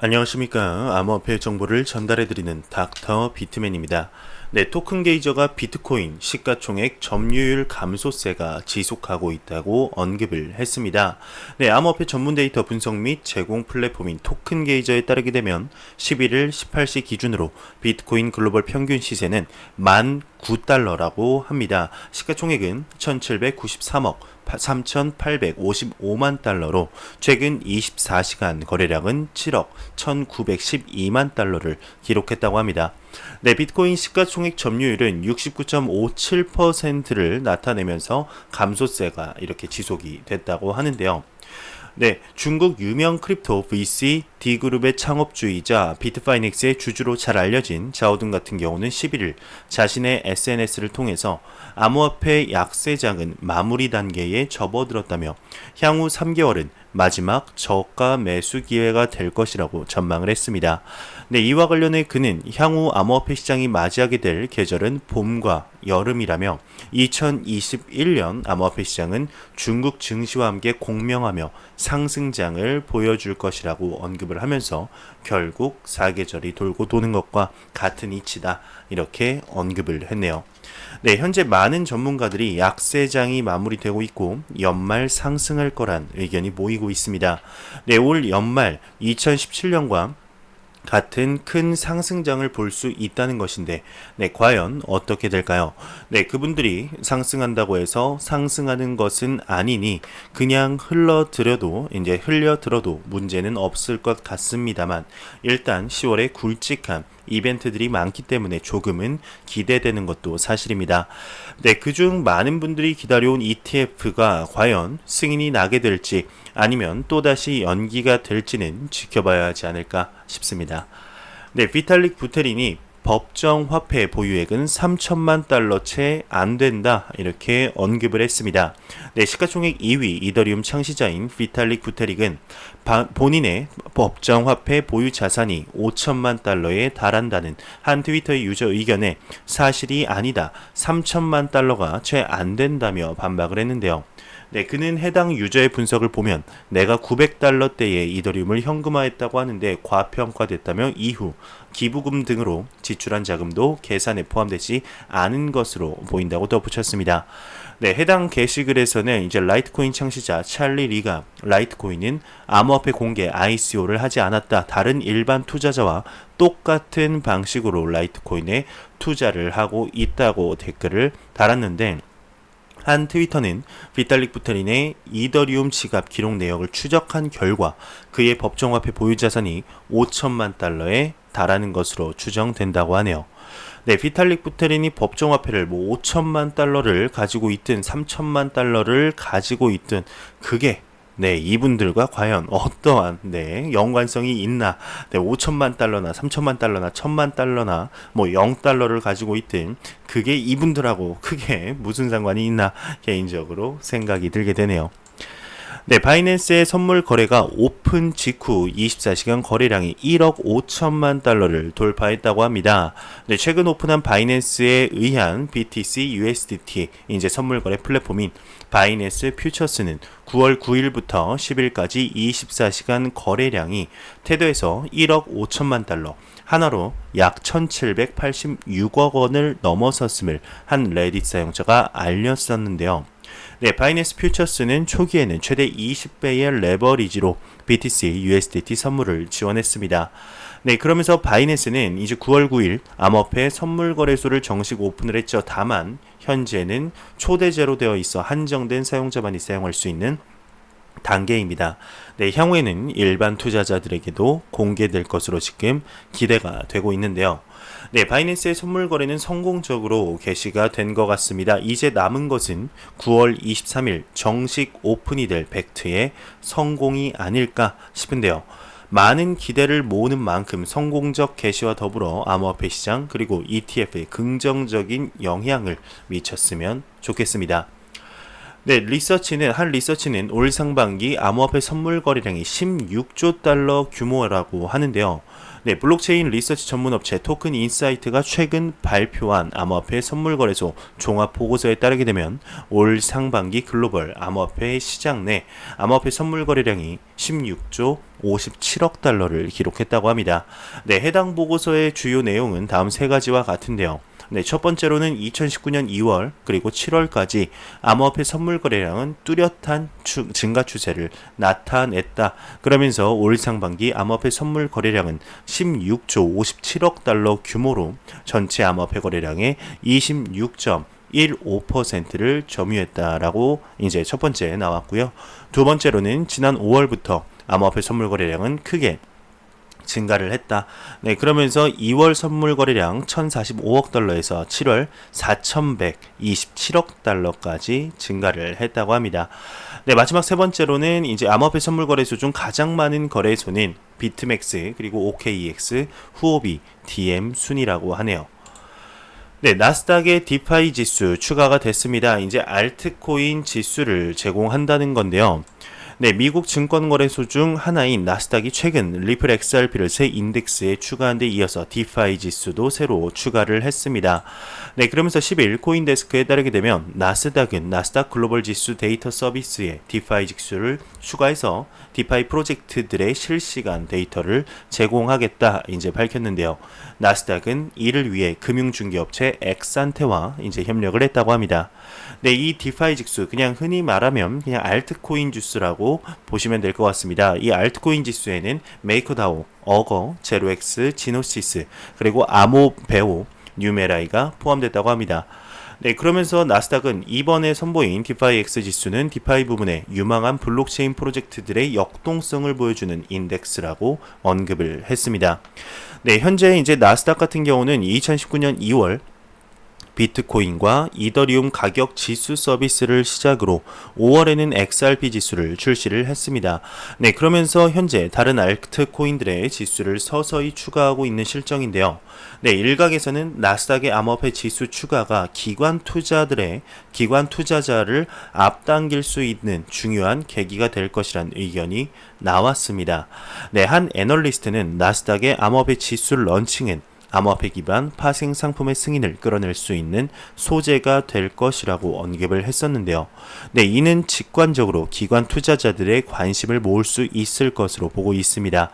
안녕하십니까. 암호화폐 정보를 전달해드리는 닥터 비트맨입니다. 네, 토큰 게이저가 비트코인 시가총액 점유율 감소세가 지속하고 있다고 언급을 했습니다. 네, 암호화폐 전문 데이터 분석 및 제공 플랫폼인 토큰 게이저에 따르게 되면 11일 18시 기준으로 비트코인 글로벌 평균 시세는 19달러라고 합니다. 시가총액은 1793억 3,855만 달러로 최근 24시간 거래량은 7억 1,912만 달러를 기록했다고 합니다. 네, 비트코인 시가총액 점유율은 69.57%를 나타내면서 감소세가 이렇게 지속이 됐다고 하는데요. 네, 중국 유명 크립토 VC D그룹의 창업주이자 비트파이넥스의 주주로 잘 알려진 자오등 같은 경우는 11일 자신의 SNS를 통해서 암호화폐 약세장은 마무리 단계에 접어들었다며 향후 3개월은 마지막 저가 매수 기회가 될 것이라고 전망을 했습니다. 네, 이와 관련해 그는 향후 암호화폐 시장이 맞이하게 될 계절은 봄과 여름이라며 2021년 암호화폐 시장은 중국 증시와 함께 공명하며 상승장을 보여줄 것이라고 언급을 하면서 결국 사계절이 돌고 도는 것과 같은 이치다 이렇게 언급을 했네요. 네, 현재 많은 전문가들이 약세장이 마무리되고 있고 연말 상승할 거란 의견이 모이고 있습니다. 네, 올 연말 2017년과 같은 큰 상승장을 볼 수 있다는 것인데, 네, 과연 어떻게 될까요? 네, 그분들이 상승한다고 해서 상승하는 것은 아니니 그냥 흘려들어도 문제는 없을 것 같습니다만, 일단 10월에 굵직한 이벤트들이 많기 때문에 조금은 기대되는 것도 사실입니다. 네, 그중 많은 분들이 기다려온 ETF가 과연 승인이 나게 될지 아니면 또다시 연기가 될지는 지켜봐야 하지 않을까 싶습니다. 네, 비탈릭 부테린이 법정 화폐 보유액은 3천만 달러 채 안 된다 이렇게 언급을 했습니다. 네, 시가총액 2위 이더리움 창시자인 비탈릭 부테릭은 본인의 법정 화폐 보유 자산이 5천만 달러에 달한다는 한 트위터의 유저 의견에 사실이 아니다, 3천만 달러가 채 안 된다며 반박을 했는데요. 네, 그는 해당 유저의 분석을 보면 내가 900달러대의 이더리움을 현금화했다고 하는데 과평가됐다며 이후 기부금 등으로 지출한 자금도 계산에 포함되지 않은 것으로 보인다고 덧붙였습니다. 네, 해당 게시글에서는 이제 라이트코인 창시자 찰리 리가 라이트코인은 암호화폐 공개 ICO를 하지 않았다, 다른 일반 투자자와 똑같은 방식으로 라이트코인에 투자를 하고 있다고 댓글을 달았는데, 한 트위터는 비탈릭 부테린의 이더리움 지갑 기록 내역을 추적한 결과 그의 법정화폐 보유 자산이 5천만 달러에 달하는 것으로 추정된다고 하네요. 네, 비탈릭 부테린이 법정화폐를 5천만 달러를 가지고 있든 3천만 달러를 가지고 있든 그게 네, 이분들과 과연 어떠한 연관성이 있나? 네, 5천만 달러나 3천만 달러나 1천만 달러나 뭐 0달러를 가지고 있든 그게 이분들하고 크게 무슨 상관이 있나 개인적으로 생각이 들게 되네요. 네, 바이낸스의 선물 거래가 오픈 직후 24시간 거래량이 1억 5천만 달러를 돌파했다고 합니다. 네, 최근 오픈한 바이낸스에 의한 BTC USDT 이제 선물 거래 플랫폼인 바이낸스 퓨처스는 9월 9일부터 10일까지 24시간 거래량이 태도에서 1억 5천만 달러, 하나로 약 1786억 원을 넘어섰음을 한 레딧 사용자가 알렸었는데요. 네, 바이낸스 퓨처스는 초기에는 최대 20배의 레버리지로 BTC USDT 선물을 지원했습니다. 네, 그러면서 바이낸스는 이제 9월 9일 암호화폐 선물 거래소를 정식 오픈을 했죠. 다만 현재는 초대제로 되어 있어 한정된 사용자만이 사용할 수 있는 단계입니다. 네, 향후에는 일반 투자자들에게도 공개될 것으로 지금 기대가 되고 있는데요. 네, 바이낸스의 선물 거래는 성공적으로 개시가 된 것 같습니다. 이제 남은 것은 9월 23일 정식 오픈이 될 벡트의 성공이 아닐까 싶은데요. 많은 기대를 모으는 만큼 성공적 개시와 더불어 암호화폐 시장 그리고 ETF에 긍정적인 영향을 미쳤으면 좋겠습니다. 네, 한 리서치는 올 상반기 암호화폐 선물 거래량이 16조 달러 규모라고 하는데요. 네, 블록체인 리서치 전문 업체 토큰 인사이트가 최근 발표한 암호화폐 선물 거래소 종합 보고서에 따르게 되면 올 상반기 글로벌 암호화폐 시장 내 암호화폐 선물 거래량이 16조 57억 달러를 기록했다고 합니다. 네, 해당 보고서의 주요 내용은 다음 세 가지와 같은데요. 네, 첫 번째로는 2019년 2월 그리고 7월까지 암호화폐 선물 거래량은 뚜렷한 증가 추세를 나타냈다. 그러면서 올 상반기 암호화폐 선물 거래량은 16조 57억 달러 규모로 전체 암호화폐 거래량의 26.15%를 점유했다라고 이제 첫 번째 나왔고요. 두 번째로는 지난 5월부터 암호화폐 선물 거래량은 크게 증가를 했다. 네, 그러면서 2월 선물 거래량 1,045억 달러에서 7월 4,127억 달러까지 증가를 했다고 합니다. 네, 마지막 세 번째로는 이제 암호화폐 선물 거래소 중 가장 많은 거래소는 비트맥스 그리고 OKEX, 후오비, DM 순이라고 하네요. 네, 나스닥의 디파이 지수 추가가 됐습니다. 이제 알트코인 지수를 제공한다는 건데요. 네, 미국 증권거래소 중 하나인 나스닥이 최근 리플 XRP를 새 인덱스에 추가한 데 이어서 디파이 지수도 새로 추가를 했습니다. 네, 그러면서 10일 코인데스크에 따르게 되면 나스닥은 나스닥 글로벌 지수 데이터 서비스에 디파이 지수를 추가해서 디파이 프로젝트들의 실시간 데이터를 제공하겠다 이제 밝혔는데요. 나스닥은 이를 위해 금융중개업체 엑산테와 이제 협력을 했다고 합니다. 네, 이 디파이 지수 그냥 흔히 말하면 그냥 알트코인 지수라고 보시면 될 것 같습니다. 이 알트코인 지수에는 메이커다오, 어거, 제로엑스, 지노시스, 그리고 아모베오, 뉴메라이가 포함됐다고 합니다. 네, 그러면서 나스닥은 이번에 선보인 디파이 X 지수는 디파이 부분에 유망한 블록체인 프로젝트들의 역동성을 보여주는 인덱스라고 언급을 했습니다. 네, 현재 이제 나스닥 같은 경우는 2019년 2월 비트코인과 이더리움 가격 지수 서비스를 시작으로 5월에는 XRP 지수를 출시를 했습니다. 네, 그러면서 현재 다른 알트코인들의 지수를 서서히 추가하고 있는 실정인데요. 네, 일각에서는 나스닥의 암호화폐 지수 추가가 기관 투자자를 앞당길 수 있는 중요한 계기가 될 것이란 의견이 나왔습니다. 네, 한 애널리스트는 나스닥의 암호화폐 지수 런칭은 암호화폐 기반 파생 상품의 승인을 끌어낼 수 있는 소재가 될 것이라고 언급을 했었는데요. 네, 이는 직관적으로 기관 투자자들의 관심을 모을 수 있을 것으로 보고 있습니다.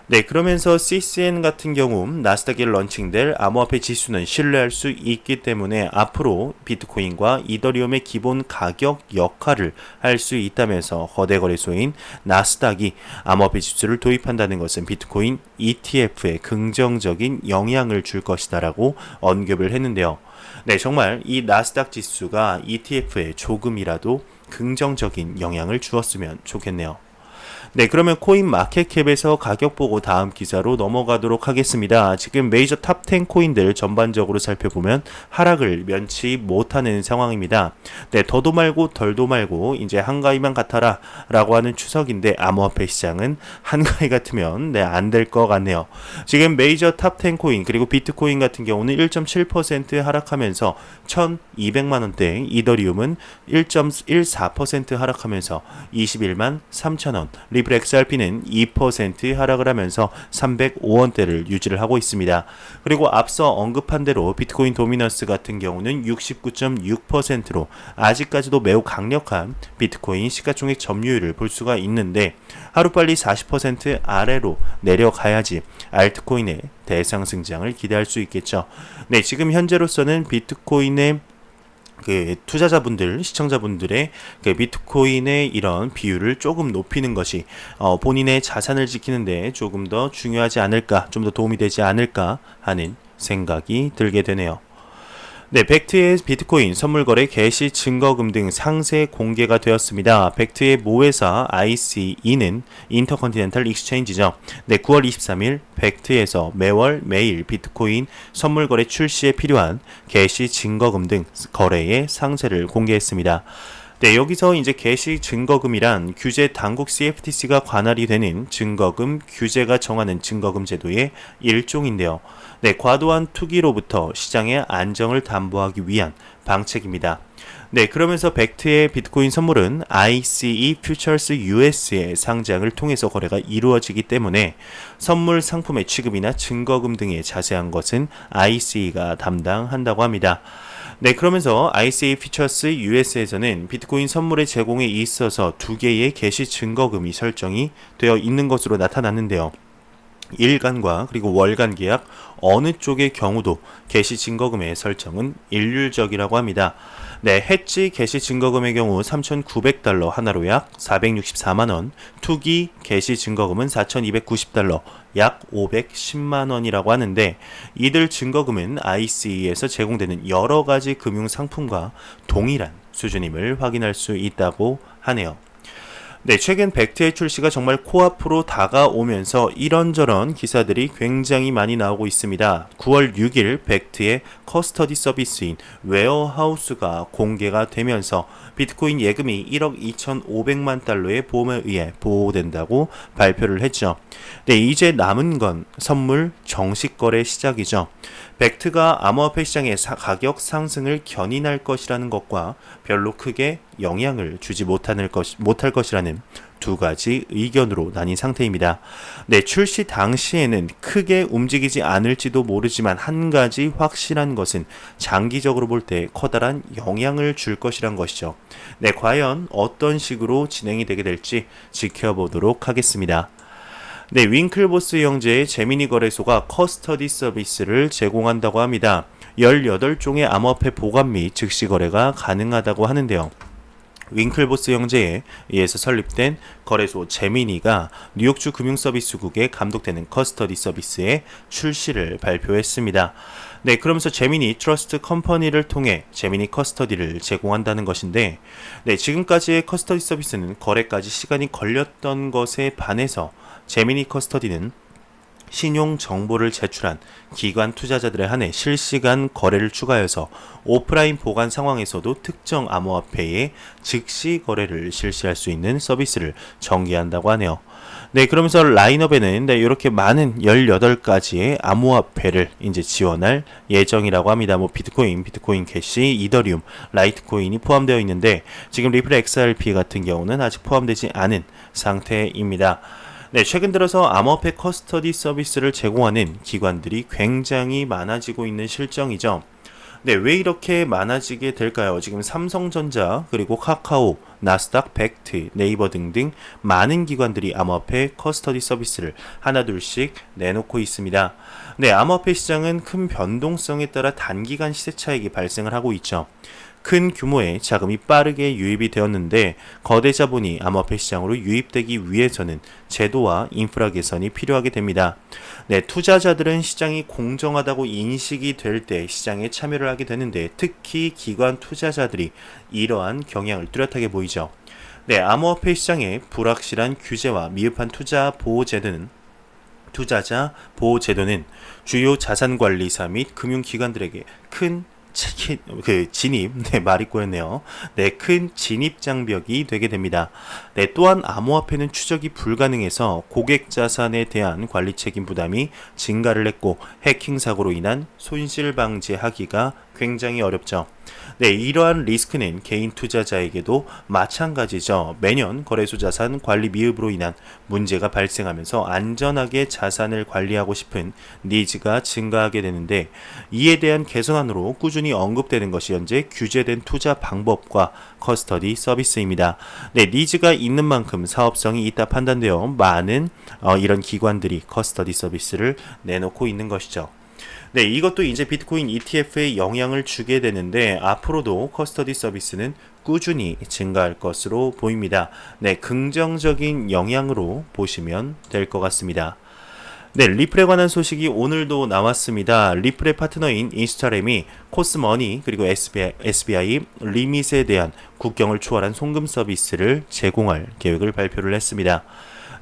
네, 그러면서 CCN 같은 경우 나스닥에 런칭될 암호화폐 지수는 신뢰할 수 있기 때문에 앞으로 비트코인과 이더리움의 기본 가격 역할을 할 수 있다면서 거대 거래소인 나스닥이 암호화폐 지수를 도입한다는 것은 비트코인 ETF에 긍정적인 영향을 줄 것이다라고 언급을 했는데요. 네, 정말 이 나스닥 지수가 ETF에 조금이라도 긍정적인 영향을 주었으면 좋겠네요. 네, 그러면 코인 마켓캡에서 가격 보고 다음 기사로 넘어가도록 하겠습니다. 지금 메이저 탑 10 코인들 전반적으로 살펴보면 하락을 면치 못하는 상황입니다. 네, 더도 말고 덜도 말고 이제 한가위만 같아라 라고 하는 추석인데 암호화폐 시장은 한가위 같으면 네, 안 될 것 같네요. 지금 메이저 탑 10 코인 그리고 비트코인 같은 경우는 1.7% 하락하면서 1200만원대, 이더리움은 1.14% 하락하면서 21만 3천원, 리플 XRP는 2% 하락을 하면서 305원대를 유지를 하고 있습니다. 그리고 앞서 언급한 대로 비트코인 도미넌스 같은 경우는 69.6%로 아직까지도 매우 강력한 비트코인 시가총액 점유율을 볼 수가 있는데 하루빨리 40% 아래로 내려가야지 알트코인의 대상승장을 기대할 수 있겠죠. 네, 지금 현재로서는 비트코인의 투자자분들, 시청자분들의 비트코인의 이런 비율을 조금 높이는 것이 본인의 자산을 지키는데 조금 더 중요하지 않을까, 좀 더 도움이 되지 않을까 하는 생각이 들게 되네요. 네, 벡트의 비트코인 선물거래 개시 증거금 등 상세 공개가 되었습니다. 벡트의 모회사 ICE는 인터컨티넨탈 익스체인지죠. 네, 9월 23일 벡트에서 매일 비트코인 선물거래 출시에 필요한 개시 증거금 등 거래의 상세를 공개했습니다. 네, 여기서 이제 개시 증거금이란 규제 당국 CFTC가 관할이 되는 증거금 규제가 정하는 증거금 제도의 일종인데요. 네, 과도한 투기로부터 시장의 안정을 담보하기 위한 방책입니다. 네, 그러면서 벡트의 비트코인 선물은 ICE Futures US의 상장을 통해서 거래가 이루어지기 때문에 선물 상품의 취급이나 증거금 등의 자세한 것은 ICE가 담당한다고 합니다. 네, 그러면서 ICE Futures US에서는 비트코인 선물의 제공에 있어서 두 개의 개시 증거금이 설정이 되어 있는 것으로 나타났는데요. 일간과 그리고 월간 계약 어느 쪽의 경우도 개시 증거금의 설정은 일률적이라고 합니다. 네, 해지 개시 증거금의 경우 3,900달러 하나로 약 464만원, 투기 개시 증거금은 4,290달러, 약 510만원이라고 하는데 이들 증거금은 ICE에서 제공되는 여러 가지 금융 상품과 동일한 수준임을 확인할 수 있다고 하네요. 네, 최근 벡트의 출시가 정말 코앞으로 다가오면서 이런저런 기사들이 굉장히 많이 나오고 있습니다. 9월 6일 벡트의 커스터디 서비스인 웨어하우스가 공개가 되면서 비트코인 예금이 1억 2,500만 달러의 보험에 의해 보호된다고 발표를 했죠. 네, 이제 남은 건 선물 정식 거래 시작이죠. 벡트가 암호화폐 시장의 가격 상승을 견인할 것이라는 것과 별로 크게 영향을 주지 못할 것이라는 두 가지 의견으로 나뉜 상태입니다. 네, 출시 당시에는 크게 움직이지 않을지도 모르지만 한 가지 확실한 것은 장기적으로 볼 때 커다란 영향을 줄 것이란 것이죠. 네, 과연 어떤 식으로 진행이 되게 될지 지켜보도록 하겠습니다. 네, 윙클보스 형제의 제미니 거래소가 커스터디 서비스를 제공한다고 합니다. 18종의 암호화폐 보관 및 즉시 거래가 가능하다고 하는데요. 윙클보스 형제에 의해서 설립된 거래소 제미니가 뉴욕주 금융서비스국에 감독되는 커스터디 서비스의 출시를 발표했습니다. 네, 그러면서 제미니 트러스트 컴퍼니를 통해 제미니 커스터디를 제공한다는 것인데, 네, 지금까지의 커스터디 서비스는 거래까지 시간이 걸렸던 것에 반해서 제미니 커스터디는 신용 정보를 제출한 기관 투자자들에 한해 실시간 거래를 추가해서 오프라인 보관 상황에서도 특정 암호화폐의 즉시 거래를 실시할 수 있는 서비스를 전개한다고 하네요. 네, 그러면서 라인업에는 이렇게 많은 18가지의 암호화폐를 이제 지원할 예정이라고 합니다. 비트코인, 비트코인 캐시, 이더리움, 라이트코인이 포함되어 있는데 지금 리플 XRP 같은 경우는 아직 포함되지 않은 상태입니다. 네, 최근 들어서 암호화폐 커스터디 서비스를 제공하는 기관들이 굉장히 많아지고 있는 실정이죠. 네, 왜 이렇게 많아지게 될까요? 지금 삼성전자, 그리고 카카오, 나스닥, 벡트, 네이버 등등 많은 기관들이 암호화폐 커스터디 서비스를 하나둘씩 내놓고 있습니다. 네, 암호화폐 시장은 큰 변동성에 따라 단기간 시세 차익이 발생을 하고 있죠. 큰 규모의 자금이 빠르게 유입이 되었는데 거대 자본이 암호화폐 시장으로 유입되기 위해서는 제도와 인프라 개선이 필요하게 됩니다. 네, 투자자들은 시장이 공정하다고 인식이 될 때 시장에 참여를 하게 되는데 특히 기관 투자자들이 이러한 경향을 뚜렷하게 보이죠. 네, 암호화폐 시장의 불확실한 규제와 미흡한 투자자 보호 제도는 주요 자산관리사 및 금융기관들에게 큰 진입, 말이 꼬였네요. 네, 큰 진입 장벽이 되게 됩니다. 네, 또한 암호화폐는 추적이 불가능해서 고객 자산에 대한 관리 책임 부담이 증가를 했고 해킹 사고로 인한 손실 방지하기가 굉장히 어렵죠. 네, 이러한 리스크는 개인 투자자에게도 마찬가지죠. 매년 거래소 자산 관리 미흡으로 인한 문제가 발생하면서 안전하게 자산을 관리하고 싶은 니즈가 증가하게 되는데 이에 대한 개선안으로 꾸준히 언급되는 것이 현재 규제된 투자 방법과 커스터디 서비스입니다. 네, 니즈가 있는 만큼 사업성이 있다 판단되어 많은 이런 기관들이 커스터디 서비스를 내놓고 있는 것이죠. 네, 이것도 이제 비트코인 ETF에 영향을 주게 되는데 앞으로도 커스터디 서비스는 꾸준히 증가할 것으로 보입니다. 네, 긍정적인 영향으로 보시면 될 것 같습니다. 네, 리플에 관한 소식이 오늘도 나왔습니다. 리플의 파트너인 인스타램이 코스머니 그리고 SBI 리밋에 대한 국경을 초월한 송금 서비스를 제공할 계획을 발표를 했습니다.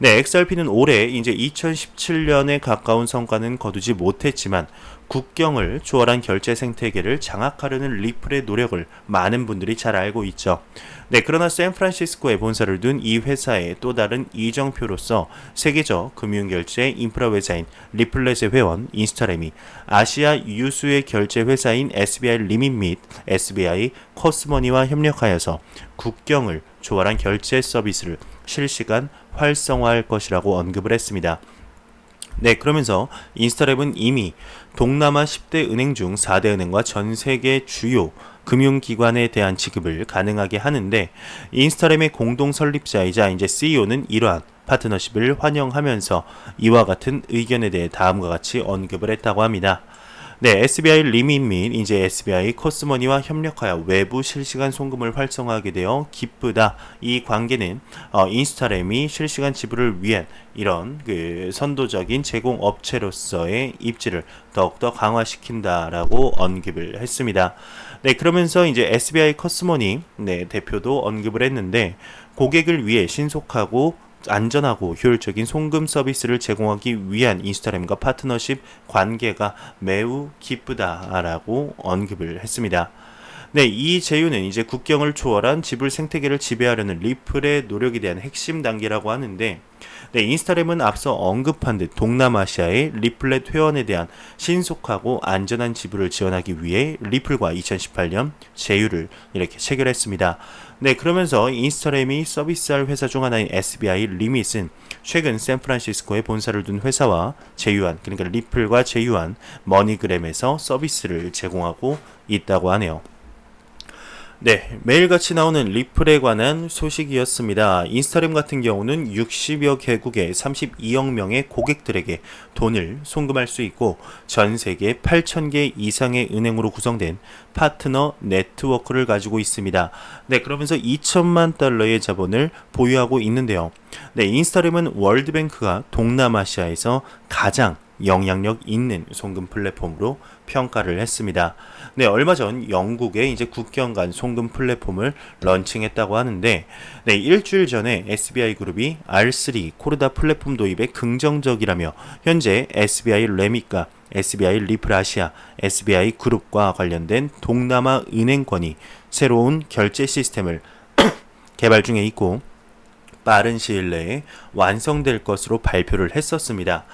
네, XRP는 올해 이제 2017년에 가까운 성과는 거두지 못했지만 국경을 초월한 결제 생태계를 장악하려는 리플의 노력을 많은 분들이 잘 알고 있죠. 네, 그러나 샌프란시스코에 본사를 둔 이 회사의 또 다른 이정표로서 세계적 금융결제 인프라 회사인 리플렛의 회원 인스타램이 아시아 유수의 결제 회사인 SBI 리밋 및 SBI 커스머니와 협력하여서 국경을 초월한 결제 서비스를 실시간 활성화할 것이라고 언급을 했습니다. 네, 그러면서 인스타랩은 이미 동남아 10대 은행 중 4대 은행과 전 세계 주요 금융기관에 대한 지급을 가능하게 하는데 인스타랩의 공동 설립자이자 이제 CEO는 이러한 파트너십을 환영하면서 이와 같은 의견에 대해 다음과 같이 언급을 했다고 합니다. 네, SBI 리밋 및 이제 SBI 코스머니와 협력하여 외부 실시간 송금을 활성화하게 되어 기쁘다. 이 관계는 인스타램이 실시간 지불을 위한 이런 그 선도적인 제공 업체로서의 입지를 더욱더 강화시킨다라고 언급을 했습니다. 네, 그러면서 이제 SBI 커스머니 대표도 언급을 했는데 고객을 위해 신속하고 안전하고 효율적인 송금 서비스를 제공하기 위한 인스타그램과 파트너십 관계가 매우 기쁘다라고 언급을 했습니다. 네, 이 제휴는 이제 국경을 초월한 지불 생태계를 지배하려는 리플의 노력에 대한 핵심 단계라고 하는데 네, 인스타그램은 앞서 언급한 듯 동남아시아의 리플렛 회원에 대한 신속하고 안전한 지불을 지원하기 위해 리플과 2018년 제휴를 이렇게 체결했습니다. 네, 그러면서 인스타그램이 서비스할 회사 중 하나인 SBI 리밋은 최근 샌프란시스코에 본사를 둔 회사와 제휴한, 그러니까 리플과 제휴한 머니그램에서 서비스를 제공하고 있다고 하네요. 네, 매일같이 나오는 리플에 관한 소식이었습니다. 인스타그램 같은 경우는 60여 개국의 32억 명의 고객들에게 돈을 송금할 수 있고 전 세계 8,000개 이상의 은행으로 구성된 파트너 네트워크를 가지고 있습니다. 네, 그러면서 2천만 달러의 자본을 보유하고 있는데요. 네, 인스타그램은 월드뱅크가 동남아시아에서 가장 영향력 있는 송금 플랫폼으로 평가를 했습니다. 네, 얼마 전 영국의 이제 국경 간 송금 플랫폼을 런칭했다고 하는데, 네, 일주일 전에 SBI 그룹이 R3 코르다 플랫폼 도입에 긍정적이라며 현재 SBI 레밋과 SBI 리플 아시아, SBI 그룹과 관련된 동남아 은행권이 새로운 결제 시스템을 개발 중에 있고 빠른 시일 내에 완성될 것으로 발표를 했었습니다.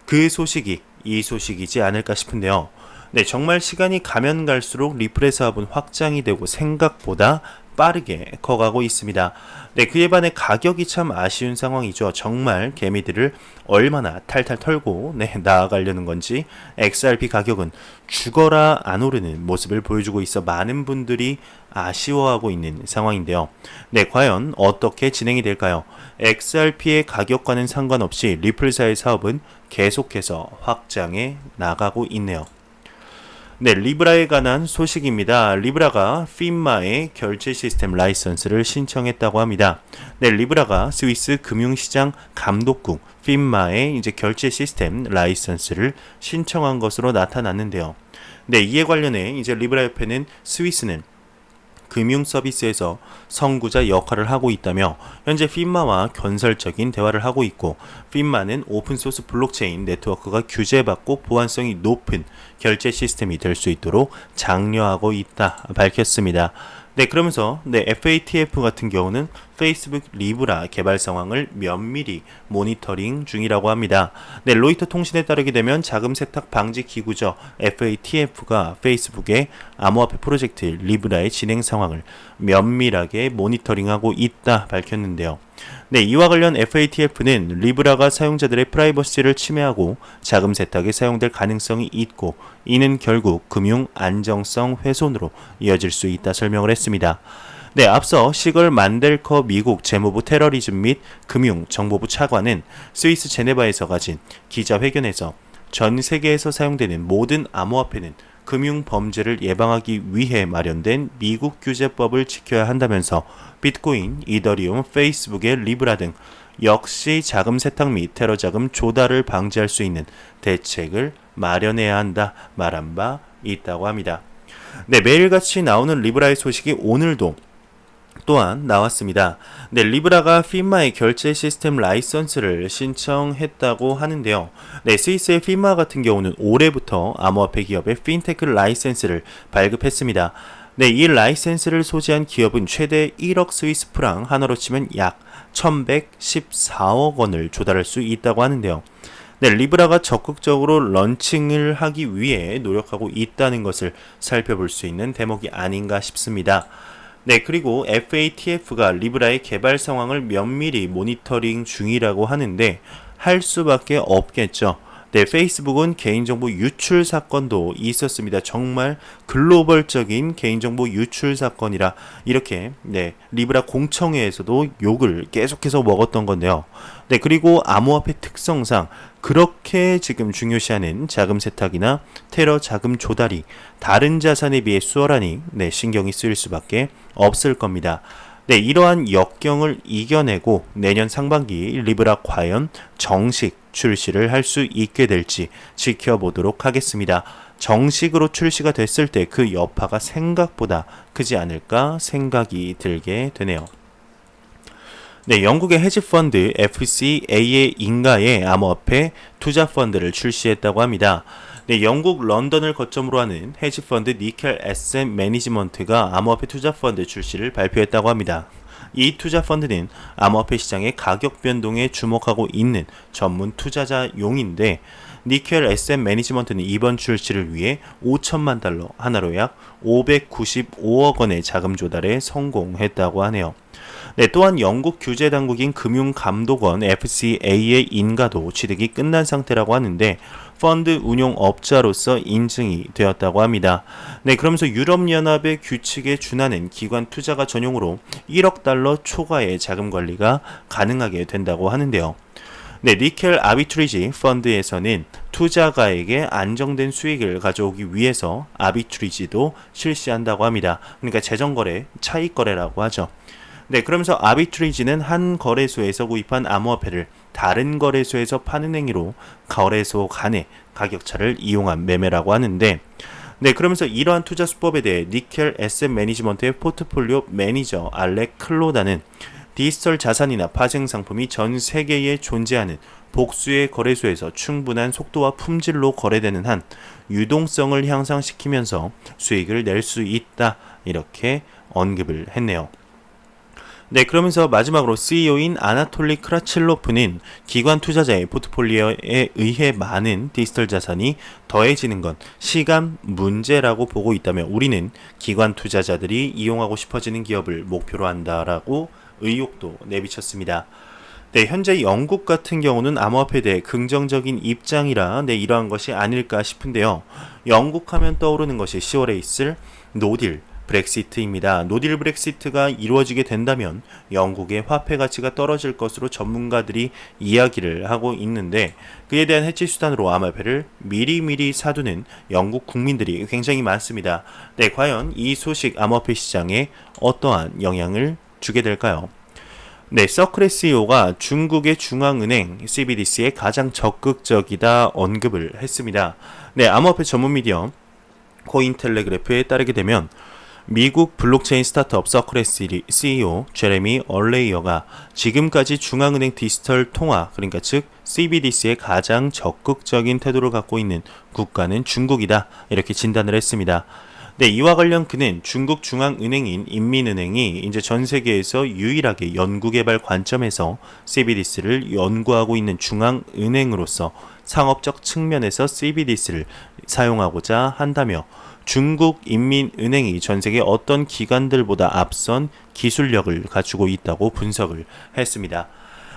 그 소식이 이 소식이지 않을까 싶은데요. 네, 정말 시간이 가면 갈수록 리플의 사업은 확장이 되고 생각보다 빠르게 커가고 있습니다. 네, 그에 반해 가격이 참 아쉬운 상황이죠. 정말 개미들을 얼마나 탈탈 털고 나아가려는 건지 XRP 가격은 죽어라 안 오르는 모습을 보여주고 있어 많은 분들이 아쉬워하고 있는 상황인데요. 네, 과연 어떻게 진행이 될까요? XRP의 가격과는 상관없이 리플사의 사업은 계속해서 확장해 나가고 있네요. 네, 리브라에 관한 소식입니다. 리브라가 핀마의 결제 시스템 라이선스를 신청했다고 합니다. 네, 리브라가 스위스 금융시장 감독국 핀마의 이제 결제 시스템 라이선스를 신청한 것으로 나타났는데요. 네, 이에 관련해 이제 리브라 협회는 스위스는 금융 서비스에서 선구자 역할을 하고 있다며 현재 핀마와 건설적인 대화를 하고 있고 핀마는 오픈소스 블록체인 네트워크가 규제받고 보안성이 높은 결제 시스템이 될 수 있도록 장려하고 있다 밝혔습니다. 네, 그러면서 FATF 같은 경우는 페이스북 리브라 개발 상황을 면밀히 모니터링 중이라고 합니다. 네, 로이터 통신에 따르게 되면 자금 세탁 방지 기구죠. FATF가 페이스북의 암호화폐 프로젝트 리브라의 진행 상황을 면밀하게 모니터링하고 있다 밝혔는데요. 네, 이와 관련 FATF는 리브라가 사용자들의 프라이버시를 침해하고 자금 세탁에 사용될 가능성이 있고 이는 결국 금융 안정성 훼손으로 이어질 수 있다 설명을 했습니다. 네, 앞서 시걸 만델커 미국 재무부 테러리즘 및 금융정보부 차관은 스위스 제네바에서 가진 기자회견에서 전 세계에서 사용되는 모든 암호화폐는 금융 범죄를 예방하기 위해 마련된 미국 규제법을 지켜야 한다면서 비트코인, 이더리움, 페이스북의 리브라 등 역시 자금 세탁 및 테러 자금 조달을 방지할 수 있는 대책을 마련해야 한다 말한 바 있다고 합니다. 네, 매일같이 나오는 리브라의 소식이 오늘도 또한 나왔습니다. 네, 리브라가 피마의 결제 시스템 라이선스를 신청했다고 하는데요. 네, 스위스의 피마 같은 경우는 올해부터 암호화폐 기업의 핀테크 라이센스를 발급했습니다. 네, 이 라이센스를 소지한 기업은 최대 1억 스위스 프랑, 하나로 치면 약 1114억 원을 조달할 수 있다고 하는데요. 네, 리브라가 적극적으로 런칭을 하기 위해 노력하고 있다는 것을 살펴볼 수 있는 대목이 아닌가 싶습니다. 네, 그리고 FATF가 리브라의 개발 상황을 면밀히 모니터링 중이라고 하는데 할 수밖에 없겠죠. 네, 페이스북은 개인정보 유출 사건도 있었습니다. 정말 글로벌적인 개인정보 유출 사건이라 이렇게 리브라 공청회에서도 욕을 계속해서 먹었던 건데요. 네, 그리고 암호화폐 특성상 그렇게 지금 중요시하는 자금 세탁이나 테러 자금 조달이 다른 자산에 비해 수월하니 신경이 쓰일 수밖에 없을 겁니다. 네, 이러한 역경을 이겨내고 내년 상반기 리브라 과연 정식 출시를 할 수 있게 될지 지켜보도록 하겠습니다. 정식으로 출시가 됐을 때 그 여파가 생각보다 크지 않을까 생각이 들게 되네요. 네, 영국의 헤지펀드 FCA의 인가의 암호화폐 투자 펀드를 출시했다고 합니다. 네, 영국 런던을 거점으로 하는 헤지펀드 니켈 에셋 매니지먼트가 암호화폐 투자 펀드 출시를 발표했다고 합니다. 이 투자 펀드는 암호화폐 시장의 가격 변동에 주목하고 있는 전문 투자자용인데 니켈 에셋 매니지먼트는 이번 출시를 위해 5천만 달러, 하나로 약 595억 원의 자금 조달에 성공했다고 하네요. 네, 또한 영국 규제 당국인 금융감독원 FCA의 인가도 취득이 끝난 상태라고 하는데 펀드 운용업자로서 인증이 되었다고 합니다. 네, 그러면서 유럽연합의 규칙에 준하는 기관 투자가 전용으로 1억 달러 초과의 자금 관리가 가능하게 된다고 하는데요. 네, 니켈 아비트리지 펀드에서는 투자가에게 안정된 수익을 가져오기 위해서 아비트리지도 실시한다고 합니다. 그러니까 재정거래, 차익거래라고 하죠. 네, 그러면서 아비트리지는 한 거래소에서 구입한 암호화폐를 다른 거래소에서 파는 행위로 거래소 간의 가격차를 이용한 매매라고 하는데 네, 그러면서 이러한 투자 수법에 대해 니켈 에셋 매니지먼트의 포트폴리오 매니저 알렉 클로다는 디지털 자산이나 파생 상품이 전 세계에 존재하는 복수의 거래소에서 충분한 속도와 품질로 거래되는 한 유동성을 향상시키면서 수익을 낼 수 있다, 이렇게 언급을 했네요. 네, 그러면서 마지막으로 CEO인 아나톨리 크라칠로프는 기관 투자자의 포트폴리오에 의해 많은 디지털 자산이 더해지는 건 시간 문제라고 보고 있다며 우리는 기관 투자자들이 이용하고 싶어지는 기업을 목표로 한다라고 의혹도 내비쳤습니다. 네, 현재 영국 같은 경우는 암호화폐에 대해 긍정적인 입장이라 이러한 것이 아닐까 싶은데요. 영국 하면 떠오르는 것이 10월에 있을 노딜 브렉시트입니다. 노딜 브렉시트가 이루어지게 된다면 영국의 화폐 가치가 떨어질 것으로 전문가들이 이야기를 하고 있는데 그에 대한 해치 수단으로 암호화폐를 미리미리 사두는 영국 국민들이 굉장히 많습니다. 네, 과연 이 소식 암호화폐 시장에 어떠한 영향을 주게 될까요? 네, 서클의 CEO가 중국의 중앙은행 CBDC에 가장 적극적이다 언급을 했습니다. 네, 암호화폐 전문 미디어 코인텔레그래프에 따르게 되면 미국 블록체인 스타트업 서클의 CEO 제레미 얼레이어가 지금까지 중앙은행 디지털 통화, 그러니까 즉 CBDC에 가장 적극적인 태도를 갖고 있는 국가는 중국이다, 이렇게 진단을 했습니다. 네, 이와 관련 그는 중국 중앙은행인 인민은행이 이제 전 세계에서 유일하게 연구개발 관점에서 CBDC를 연구하고 있는 중앙은행으로서 상업적 측면에서 CBDC를 사용하고자 한다며 중국 인민은행이 전 세계 어떤 기관들보다 앞선 기술력을 갖추고 있다고 분석을 했습니다.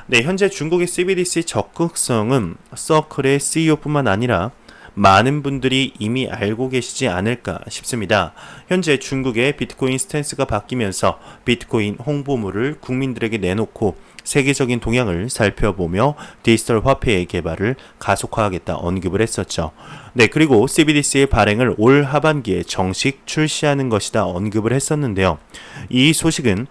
네, 현재 중국의 CBDC 적극성은 서클의 CEO뿐만 아니라 많은 분들이 이미 알고 계시지 않을까 싶습니다. 현재 중국의 비트코인 스탠스가 바뀌면서 비트코인 홍보물을 국민들에게 내놓고 세계적인 동향을 살펴보며 디지털 화폐의 개발을 가속화하겠다 언급을 했었죠. 네, 그리고 CBDC의 발행을 올 하반기에 정식 출시하는 것이다 언급을 했었는데요. 이 소식은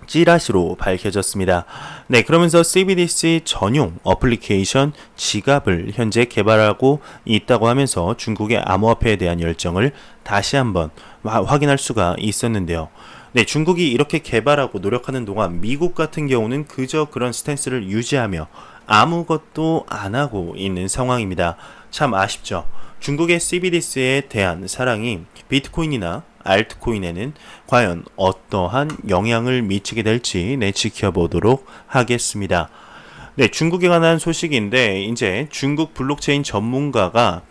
찌라시로 밝혀졌습니다. 네, 그러면서 CBDC 전용 어플리케이션 지갑을 현재 개발하고 있다고 하면서 중국의 암호화폐에 대한 열정을 다시 한번 확인할 수가 있었는데요. 네, 중국이 이렇게 개발하고 노력하는 동안 미국 같은 경우는 그저 그런 스탠스를 유지하며 아무것도 안 하고 있는 상황입니다. 참 아쉽죠. 중국의 CBDC에 대한 사랑이 비트코인이나 알트코인에는 과연 어떠한 영향을 미치게 될지 지켜보도록 하겠습니다. 네, 중국에 관한 소식인데 이제 중국 블록체인 전문가가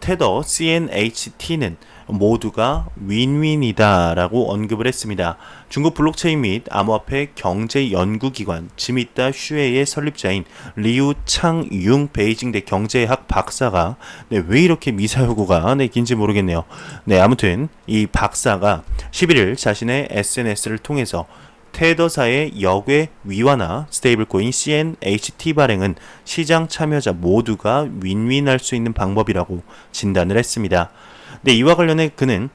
테더 CNHT는 모두가 윈윈이다라고 언급을 했습니다. 중국 블록체인 및 암호화폐 경제연구기관 지미따 슈에의 설립자인 리우 창융 베이징대 경제학 박사가 왜 이렇게 미사여구가 긴지 모르겠네요. 네, 아무튼 이 박사가 11일 자신의 SNS를 통해서 테더사의 역외 위완화 스테이블코인 CNHT 발행은 시장 참여자 모두가 윈윈할 수 있는 방법이라고 진단을 했습니다. 네, 이와 관련해 그는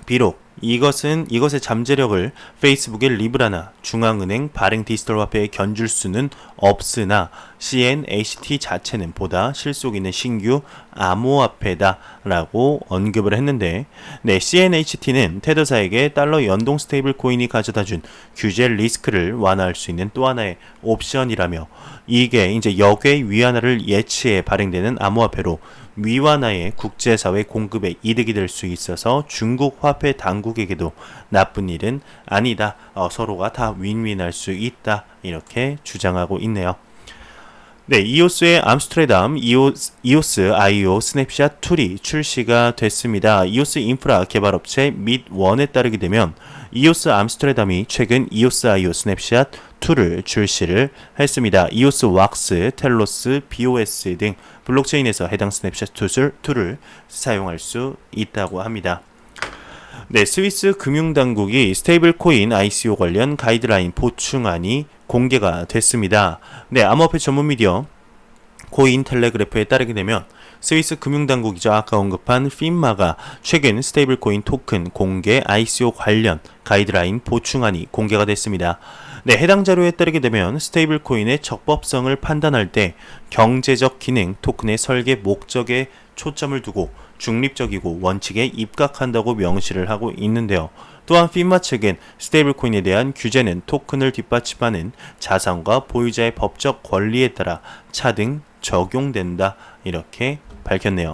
비록 이것의 잠재력을 페이스북의 리브라나 중앙은행 발행 디지털 화폐에 견줄 수는 없으나 CNHT 자체는 보다 실속 있는 신규 암호화폐다라고 언급을 했는데, 네, CNHT는 테더사에게 달러 연동 스테이블 코인이 가져다준 규제 리스크를 완화할 수 있는 또 하나의 옵션이라며, 이게 이제 역외 위안화를 예치해 발행되는 암호화폐로 위완화의 국제사회 공급에 이득이 될 수 있어서 중국 화폐 당국에게도 나쁜 일은 아니다. 서로가 다 윈윈할 수 있다. 이렇게 주장하고 있네요. 네, 이오스의 암스테르담 이오스 IO 스냅샷 툴이 출시가 됐습니다. 이오스 인프라 개발업체 밋원에 따르게 되면 이오스 암스테르담이 최근 이오스 IO 스냅샷 툴을 출시를 했습니다. 이오스 왁스, 텔로스, BOS 등 블록체인에서 해당 스냅샷 툴을 사용할 수 있다고 합니다. 네, 스위스 금융당국이 스테이블 코인 ICO 관련 가이드라인 보충안이 공개가 됐습니다. 네, 암호화폐 전문 미디어 코인 텔레그래프에 따르게 되면 스위스 금융당국이죠. 아까 언급한 FINMA가 최근 스테이블 코인 토큰 공개 ICO 관련 가이드라인 보충안이 공개가 됐습니다. 네, 해당 자료에 따르게 되면 스테이블 코인의 적법성을 판단할 때 경제적 기능, 토큰의 설계 목적에 초점을 두고 중립적이고 원칙에 입각한다고 명시를 하고 있는데요. 또한 FINMA 측은 스테이블 코인에 대한 규제는 토큰을 뒷받침하는 자산과 보유자의 법적 권리에 따라 차등 적용된다. 이렇게 밝혔네요.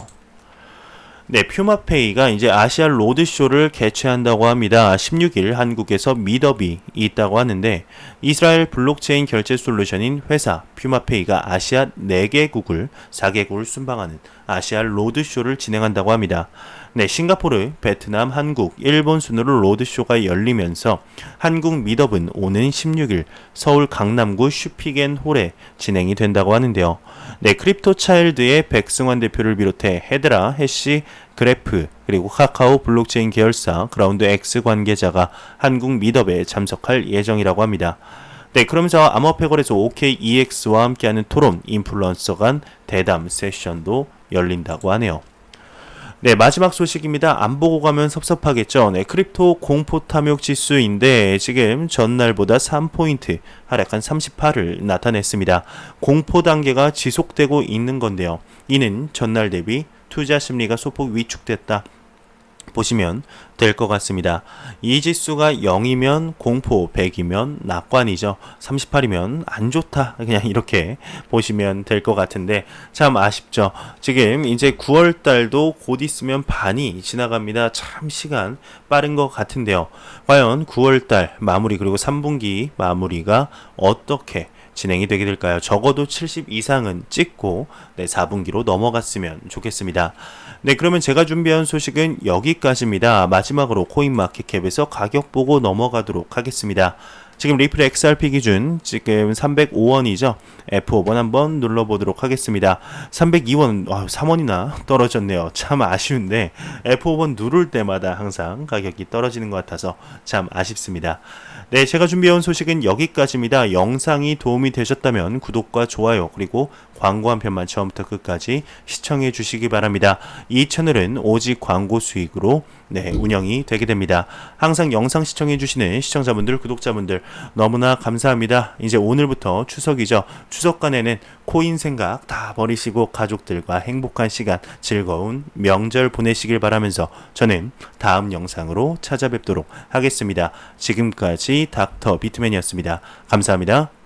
네, 퓨마페이가 이제 아시아 로드쇼를 개최한다고 합니다. 16일 한국에서 미더비 있다고 하는데, 이스라엘 블록체인 결제 솔루션인 회사 퓨마페이가 아시아 4개국을 4개국을 순방하는 아시아 로드쇼를 진행한다고 합니다. 네, 싱가포르, 베트남, 한국, 일본 순으로 로드쇼가 열리면서 한국 미더브는 오는 16일 서울 강남구 슈피겐홀에 진행이 된다고 하는데요. 네, 크립토 차일드의 백승환 대표를 비롯해 헤드라, 해시, 그래프, 그리고 카카오 블록체인 계열사 그라운드 X 관계자가 한국 미더브에 참석할 예정이라고 합니다. 네, 그러면서 암호화폐 거래소 OKEX와 함께하는 토론, 인플루언서 간 대담 세션도 열린다고 하네요. 네, 마지막 소식입니다. 안 보고 가면 섭섭하겠죠. 네, 크립토 공포 탐욕 지수인데 지금 전날보다 3포인트 하락한 38을 나타냈습니다. 공포 단계가 지속되고 있는 건데요. 이는 전날 대비 투자 심리가 소폭 위축됐다 보시면 될 것 같습니다. 이 지수가 0이면 공포, 100이면 낙관이죠. 38이면 안 좋다. 그냥 이렇게 보시면 될 것 같은데 참 아쉽죠. 지금 이제 9월 달도 곧 있으면 반이 지나갑니다. 참 시간 빠른 것 같은데요. 과연 9월 달 마무리 그리고 3분기 마무리가 어떻게 진행이 되게 될까요? 적어도 70 이상은 찍고 4분기로 넘어갔으면 좋겠습니다. 네, 그러면 제가 준비한 소식은 여기까지입니다. 마지막으로 코인마켓캡에서 가격 보고 넘어가도록 하겠습니다. 지금 리플 XRP 기준 지금 305원이죠. F5번 한번 눌러보도록 하겠습니다. 302원, 3원이나 떨어졌네요. 참 아쉬운데 F5번 누를 때마다 항상 가격이 떨어지는 것 같아서 참 아쉽습니다. 네, 제가 준비해온 소식은 여기까지입니다. 영상이 도움이 되셨다면 구독과 좋아요 그리고 광고 한 편만 처음부터 끝까지 시청해 주시기 바랍니다. 이 채널은 오직 광고 수익으로 운영이 되게 됩니다. 항상 영상 시청해 주시는 시청자분들, 구독자분들 너무나 감사합니다. 이제 오늘부터 추석이죠. 추석간에는 코인 생각 다 버리시고 가족들과 행복한 시간, 즐거운 명절 보내시길 바라면서 저는 다음 영상으로 찾아뵙도록 하겠습니다. 지금까지 닥터 비트맨이었습니다. 감사합니다.